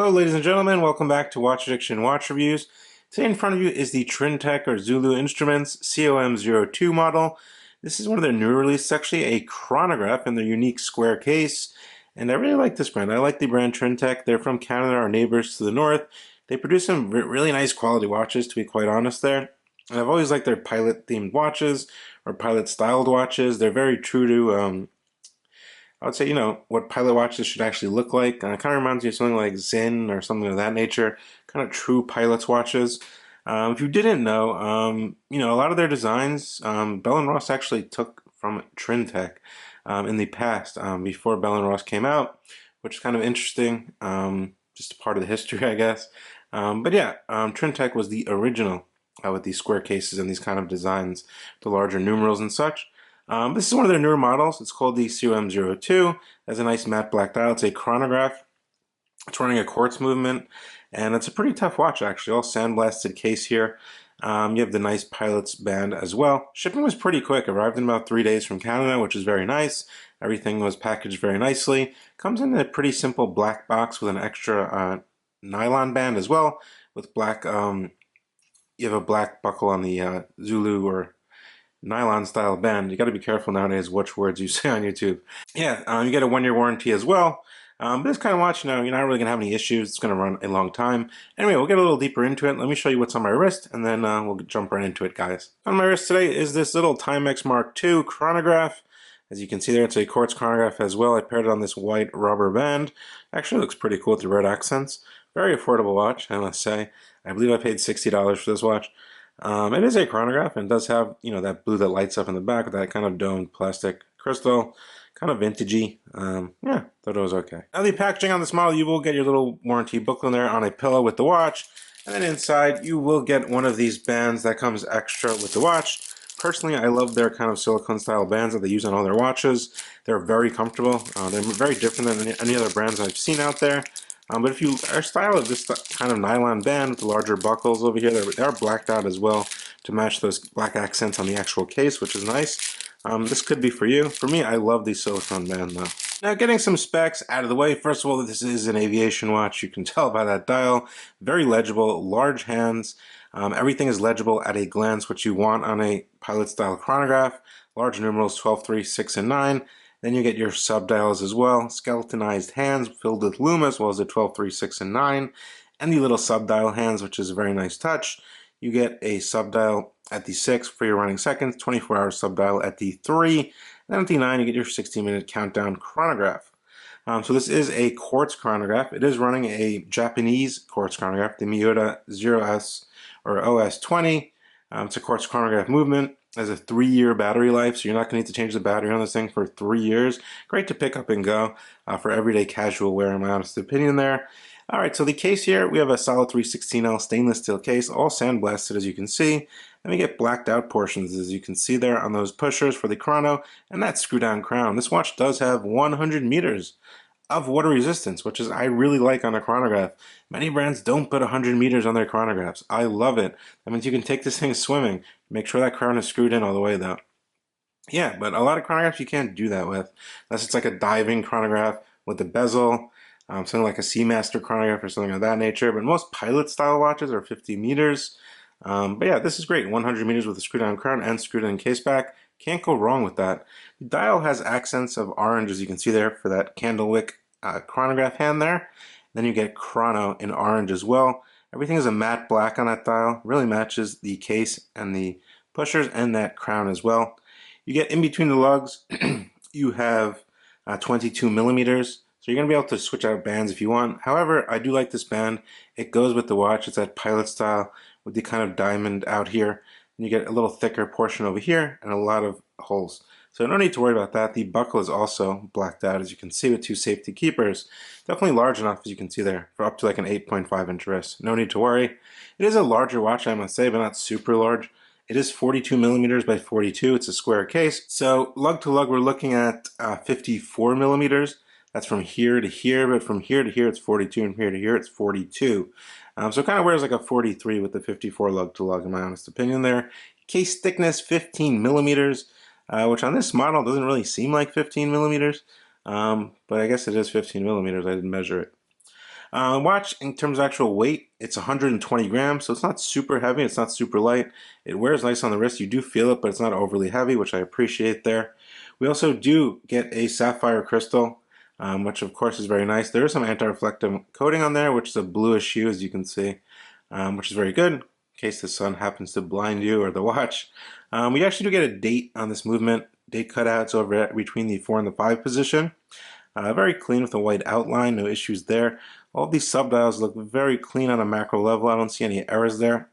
Hello ladies and gentlemen, welcome back to Watch Addiction Watch Reviews. Today in front of you is the Trintec or ZULU Instruments COM02 model. This is one of their newer releases, actually a chronograph in their unique square case. And I really like this brand. I like the brand Trintec. They're from Canada, our neighbors to the north. They produce some really nice quality watches, to be quite honest there. And I've always liked their pilot themed watches or pilot styled watches. They're very true to I would say, what pilot watches should actually look like. It kind of reminds me of something like Zen or something of that nature, kind of true pilot's watches. If you didn't know, a lot of their designs, Bell & Ross actually took from Trintec in the past, before Bell & Ross came out, which is kind of interesting, just a part of the history, I guess. But yeah, Trintec was the original with these square cases and these kind of designs, the larger numerals and such. This is one of their newer models. It's called the COM02. It has a nice matte black dial. It's a chronograph. It's running a quartz movement, and it's a pretty tough watch actually. All sandblasted case here. You have the nice pilot's band as well. Shipping was pretty quick. Arrived in about 3 days from Canada, which is very nice. Everything was packaged very nicely. Comes in a pretty simple black box with an extra nylon band as well. With black, you have a black buckle on the ZULU or nylon style band. You got to be careful nowadays which words you say on YouTube. Yeah, you get a 1-year warranty as well. But this kind of watch, you're not really gonna have any issues. It's gonna run a long time. Anyway, we'll get a little deeper into it. Let me show you what's on my wrist, and then we'll jump right into it, guys. On my wrist today is this little Timex Mark II chronograph. As you can see there, it's a quartz chronograph as well. I paired it on this white rubber band. Actually looks pretty cool with the red accents. Very affordable watch, I must say. I believe I paid $60 for this watch. It is a chronograph and does have, that blue that lights up in the back with that kind of domed plastic crystal, kind of vintagey. Yeah, thought it was okay. Now the packaging on this model, you will get your little warranty booklet in there on a pillow with the watch, and then inside you will get one of these bands that comes extra with the watch. Personally, I love their kind of silicone style bands that they use on all their watches. They're very comfortable. They're very different than any other brands I've seen out there. But if you are style of this kind of nylon band with the larger buckles over here, they are blacked out as well to match those black accents on the actual case, which is nice. This could be for you. For me, I love the silicone band though. Now getting some specs out of the way. First of all, this is an aviation watch. You can tell by that dial. Very legible, large hands. Everything is legible at a glance, what you want on a pilot style chronograph. Large numerals 12, 3, 6, and 9. Then you get your subdials as well, skeletonized hands filled with lume as well as the 12, 3, 6, and 9, and the little subdial hands, which is a very nice touch. You get a subdial at the 6 for your running seconds, 24-hour subdial at the 3, and then at the 9 you get your 60-minute countdown chronograph. So this is a quartz chronograph. It is running a Japanese quartz chronograph, the Miyota 0S or OS20. It's a quartz chronograph movement. Has a 3-year battery life, so you're not going to need to change the battery on this thing for 3 years. Great to pick up and go for everyday casual wear, in my honest opinion there. Alright, so the case here, we have a solid 316L stainless steel case, all sandblasted as you can see. And we get blacked out portions as you can see there on those pushers for the chrono and that screw down crown. This watch does have 100 meters of water resistance, which is I really like on a chronograph. Many brands don't put 100 meters on their chronographs. I love it. That means you can take this thing swimming. Make sure that crown is screwed in all the way though. Yeah, but a lot of chronographs you can't do that with. Unless it's like a diving chronograph with the bezel, something like a Seamaster chronograph or something of that nature. But most pilot style watches are 50 meters. But yeah, this is great. 100 meters with a screw down crown and screwed in case back. Can't go wrong with that. The dial has accents of orange, as you can see there, for that candlewick chronograph hand there. Then you get Chrono in orange as well. Everything is a matte black on that dial. Really matches the case and the pushers and that crown as well. You get in between the lugs, you have 22 millimeters. So you're going to be able to switch out bands if you want. However, I do like this band. It goes with the watch. It's that pilot style with the kind of diamond out here. And you get a little thicker portion over here and a lot of holes. So no need to worry about that. The buckle is also blacked out, as you can see, with 2 safety keepers. Definitely large enough, as you can see there, for up to like an 8.5 inch wrist. No need to worry. It is a larger watch, I must say, but not super large. It is 42 millimeters by 42. It's a square case. So lug to lug, we're looking at 54 millimeters. That's from here to here, but from here to here it's 42, and here to here it's 42. So it kind of wears like a 43 with the 54 lug to lug, in my honest opinion there. Case thickness 15 millimeters. Which on this model doesn't really seem like 15 millimeters, but I guess it is 15 millimeters. I didn't measure it. Watch, in terms of actual weight, it's 120 grams, so it's not super heavy, it's not super light. It wears nice on the wrist. You do feel it, but it's not overly heavy, which I appreciate there. We also do get a sapphire crystal, which of course is very nice. There is some anti-reflective coating on there, which is a bluish hue, as you can see, which is very good in case the sun happens to blind you or the watch. We actually do get a date on this movement, date cutouts over between the 4 and the 5 position. Very clean with a white outline, no issues there. All of these subdials look very clean on a macro level. I don't see any errors there.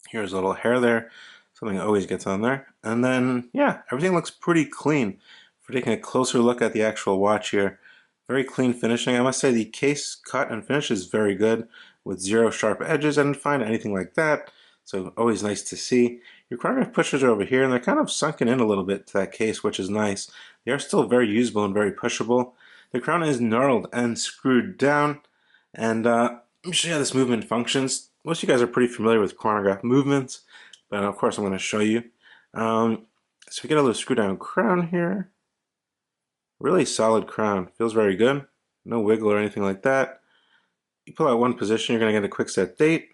Here's a little hair there, something always gets on there. And then, yeah, everything looks pretty clean. For taking a closer look at the actual watch here, very clean finishing. I must say the case cut and finish is very good with zero sharp edges. I didn't find anything like that, so always nice to see. Your chronograph pushers are over here, and they're kind of sunken in a little bit to that case, which is nice. They are still very usable and very pushable. The crown is knurled and screwed down, and let me show you how this movement functions. Most of you guys are pretty familiar with chronograph movements, but of course I'm going to show you. So we get a little screw down crown here. Really solid crown. Feels very good. No wiggle or anything like that. You pull out one position, you're going to get a quick set date.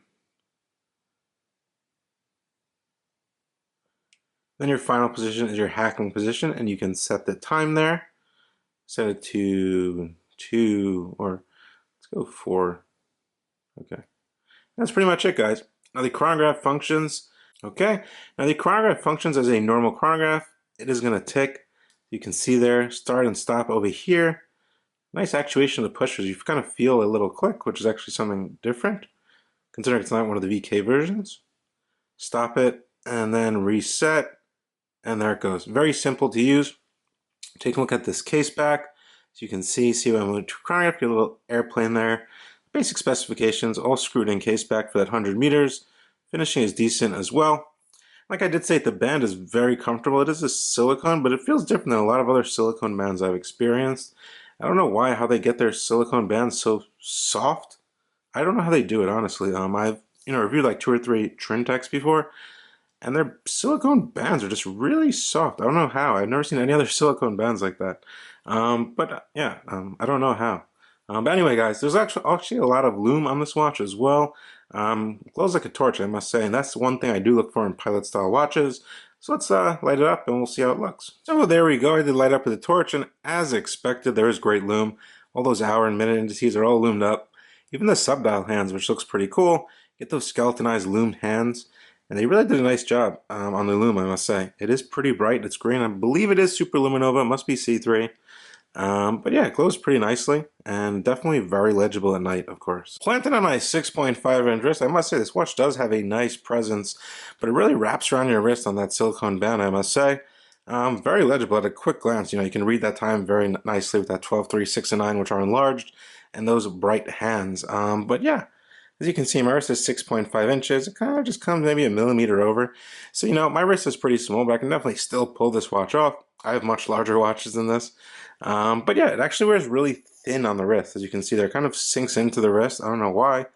Then your final position is your hacking position, and you can set the time there. Set it to 2, or let's go 4. Okay. That's pretty much it, guys. Now the chronograph functions. Okay. Now the chronograph functions as a normal chronograph. It is going to tick. You can see there, start and stop over here. Nice actuation of the pushers. You kind of feel a little click, which is actually something different, considering it's not one of the VK versions. Stop it, and then reset, and there it goes. Very simple to use. Take a look at this case back. As you can see COM chronograph, get a little airplane there. Basic specifications, all screwed in case back for that 100 meters. Finishing is decent as well. Like I did say, the band is very comfortable. It is a silicone, but it feels different than a lot of other silicone bands I've experienced. I don't know how they get their silicone bands so soft. I don't know how they do it, honestly. I've reviewed like 2 or 3 Trintecs before, and their silicone bands are just really soft. I don't know how. I've never seen any other silicone bands like that. I don't know how. But anyway, guys, there's actually a lot of lume on this watch as well. Glows like a torch, I must say, and that's one thing I do look for in pilot-style watches. So let's light it up, and we'll see how it looks. So there we go. I did light up with a torch, and as expected, there is great lume. All those hour and minute indices are all loomed up. Even the subdial hands, which looks pretty cool. Get those skeletonized loomed hands. And they really did a nice job on the lume, I must say. It is pretty bright. It's green. I believe it is Super Luminova. It must be C3. But yeah, it glows pretty nicely, and definitely very legible at night, of course. Planted on my 6.5-inch wrist, I must say this watch does have a nice presence, but it really wraps around your wrist on that silicone band, I must say. Very legible at a quick glance. You can read that time very nicely with that 12, 3, 6, and 9, which are enlarged, and those bright hands. But yeah, as you can see, my wrist is 6.5 inches. It kind of just comes maybe a millimeter over. So, my wrist is pretty small, but I can definitely still pull this watch off. I have much larger watches than this. But yeah, it actually wears really thin on the wrist. As you can see there, it kind of sinks into the wrist. I don't know why,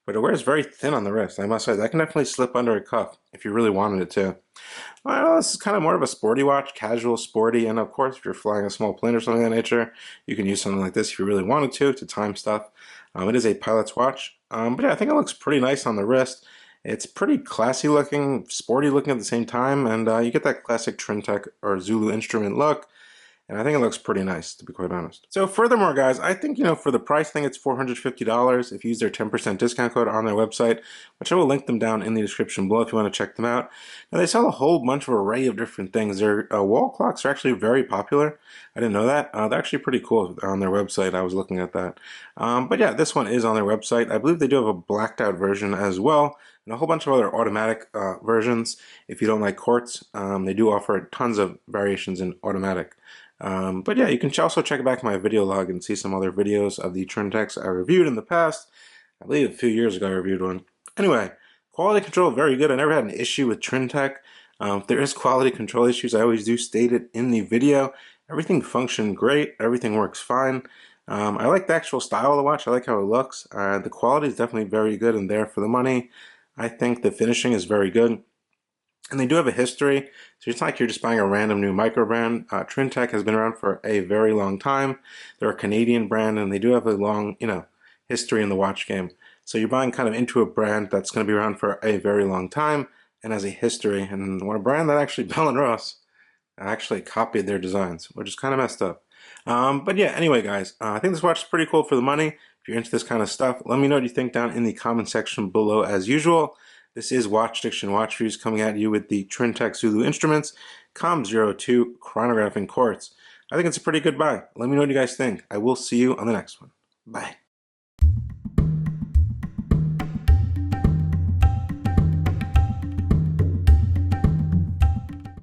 but it wears very thin on the wrist. I must say, that can definitely slip under a cuff if you really wanted it to. Well, this is kind of more of a sporty watch, casual, sporty, and of course, if you're flying a small plane or something of that nature, you can use something like this if you really wanted to time stuff. It is a pilot's watch. But yeah, I think it looks pretty nice on the wrist. It's pretty classy looking, sporty looking at the same time, and you get that classic Trintec or ZULU instrument look. And I think it looks pretty nice, to be quite honest. So furthermore, guys, I think, for the price thing, it's $450 if you use their 10% discount code on their website, which I will link them down in the description below if you want to check them out. Now, they sell a whole bunch of array of different things. Their wall clocks are actually very popular. I didn't know that. They're actually pretty cool on their website. I was looking at that. But yeah, this one is on their website. I believe they do have a blacked out version as well, and a whole bunch of other automatic versions. If you don't like quartz, they do offer tons of variations in automatic. But yeah, you can also check back my video log and see some other videos of the Trintecs I reviewed in the past. I believe a few years ago I reviewed one. Anyway, quality control, very good. I never had an issue with Trintec. If there is quality control issues, I always do state it in the video. Everything functioned great. Everything works fine. I like the actual style of the watch. I like how it looks. The quality is definitely very good and there for the money. I think the finishing is very good. And they do have a history, so it's not like you're just buying a random new micro brand. Trintec has been around for a very long time. They're a Canadian brand, and they do have a long, history in the watch game. So you're buying kind of into a brand that's going to be around for a very long time and has a history, and what a brand that actually Bell & Ross actually copied their designs, which is kind of messed up. But yeah, anyway, guys, I think this watch is pretty cool for the money. If you're into this kind of stuff, let me know what you think down in the comment section below as usual. This is Watch Addiction Watch Reviews coming at you with the Trintec ZULU instruments, COM02 chronograph and quartz. I think it's a pretty good buy. Let me know what you guys think. I will see you on the next one. Bye.